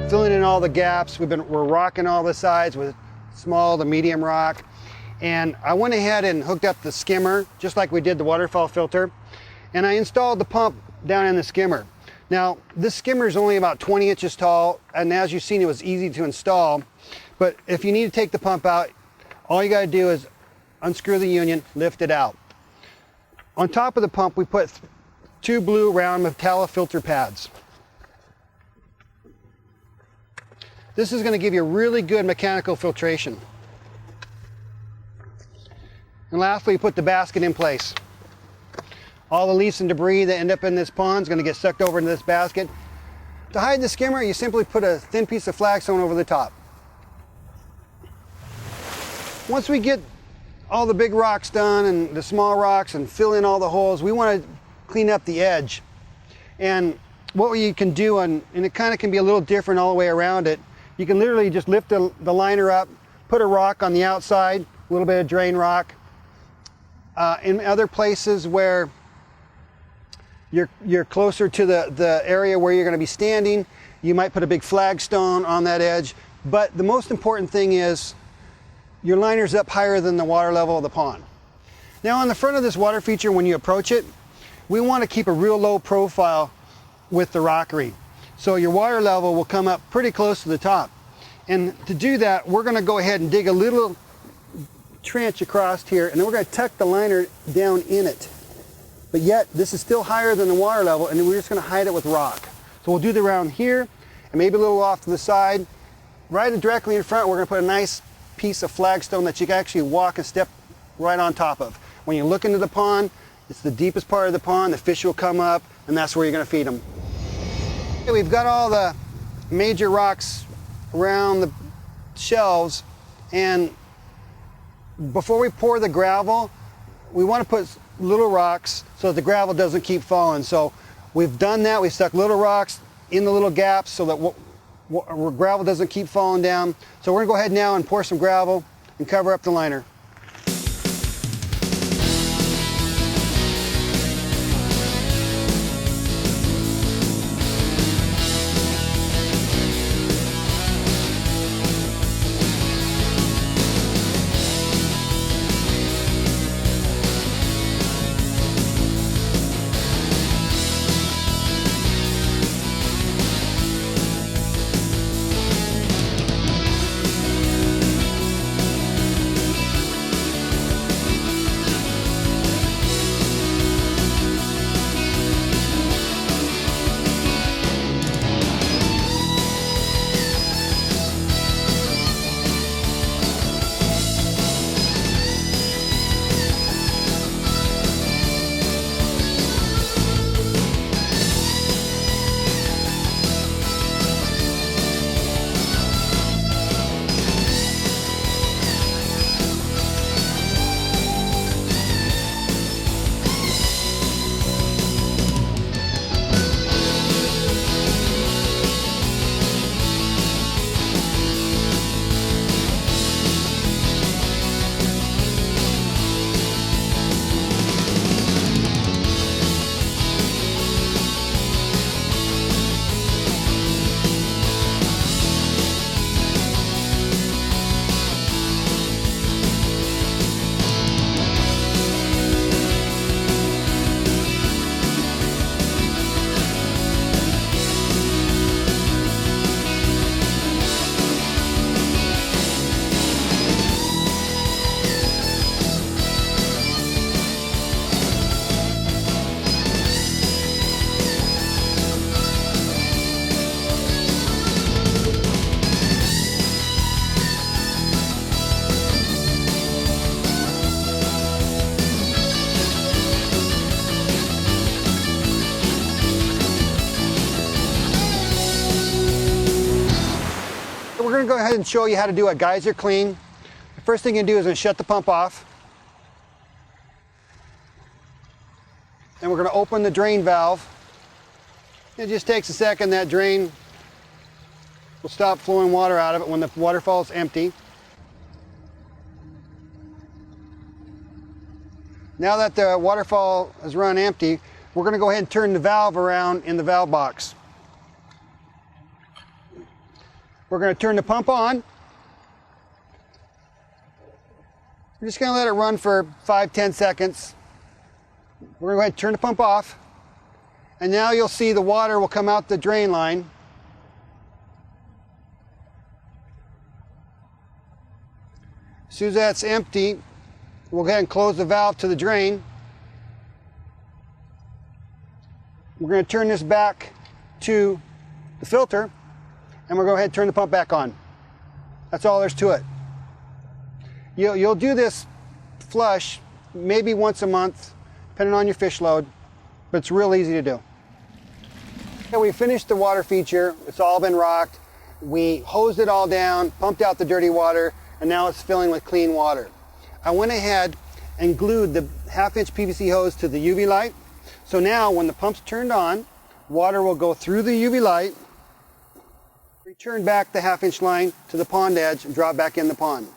filling in all the gaps. We're rocking all the sides with small to medium rock. And I went ahead and hooked up the skimmer, just like we did the waterfall filter. And I installed the pump down in the skimmer. Now, this skimmer is only about 20 inches tall, and as you've seen, it was easy to install. But if you need to take the pump out, all you got to do is unscrew the union, lift it out. On top of the pump, we put 2 blue round metallic filter pads. This is going to give you really good mechanical filtration. And lastly, put the basket in place. All the leaves and debris that end up in this pond is going to get sucked over into this basket. To hide the skimmer, you simply put a thin piece of flagstone over the top. Once we get all the big rocks done and the small rocks and fill in all the holes, we want to clean up the edge. And what you can do, and it kind of can be a little different all the way around it, you can literally just lift the liner up, put a rock on the outside, a little bit of drain rock. In other places where you're closer to the area where you're going to be standing, you might put a big flagstone on that edge. But the most important thing is your liner's up higher than the water level of the pond. Now on the front of this water feature, when you approach it, we want to keep a real low profile with the rockery. So your water level will come up pretty close to the top. And to do that, we're going to go ahead and dig a little trench across here, and then we're going to tuck the liner down in it. But yet, this is still higher than the water level, and we're just going to hide it with rock. So we'll do the around here, and maybe a little off to the side. Right directly in front, we're going to put a nice piece of flagstone that you can actually walk and step right on top of. When you look into the pond, it's the deepest part of the pond, the fish will come up, and that's where you're going to feed them. Okay, we've got all the major rocks around the shelves, and before we pour the gravel, we want to put little rocks so that the gravel doesn't keep falling. So we've done that. We've stuck little rocks in the little gaps so that gravel doesn't keep falling down. So we're going to go ahead now and pour some gravel and cover up the liner. We're going to go ahead and show you how to do a geyser clean. The first thing you do is shut the pump off. Then we're going to open the drain valve. It just takes a second. That drain will stop flowing water out of it when the waterfall is empty. Now that the waterfall has run empty, we're going to go ahead and turn the valve around in the valve box. We're going to turn the pump on. We're just going to let it run for 5-10 seconds. We're going to go ahead and turn the pump off. And now you'll see the water will come out the drain line. As soon as that's empty, we'll go ahead and close the valve to the drain. We're going to turn this back to the filter, and we'll go ahead and turn the pump back on. That's all there's to it. You'll do this flush maybe once a month, depending on your fish load, but it's real easy to do. And we finished the water feature. It's all been rocked. We hosed it all down, pumped out the dirty water, and now it's filling with clean water. I went ahead and glued the 1/2-inch PVC hose to the UV light. So now when the pump's turned on, water will go through the UV light, return back the 1/2-inch line to the pond edge, and drop back in the pond.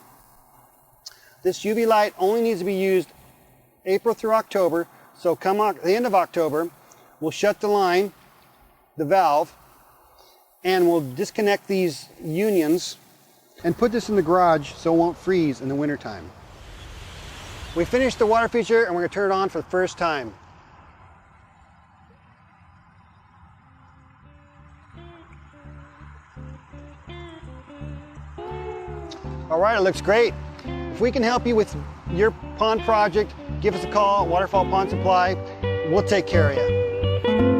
This UV light only needs to be used April through October, so come the end of October, we'll shut the line, the valve, and we'll disconnect these unions and put this in the garage so it won't freeze in the wintertime. We finished the water feature and we're going to turn it on for the first time. All right, it looks great. If we can help you with your pond project, give us a call at Waterfall Pond Supply. We'll take care of you.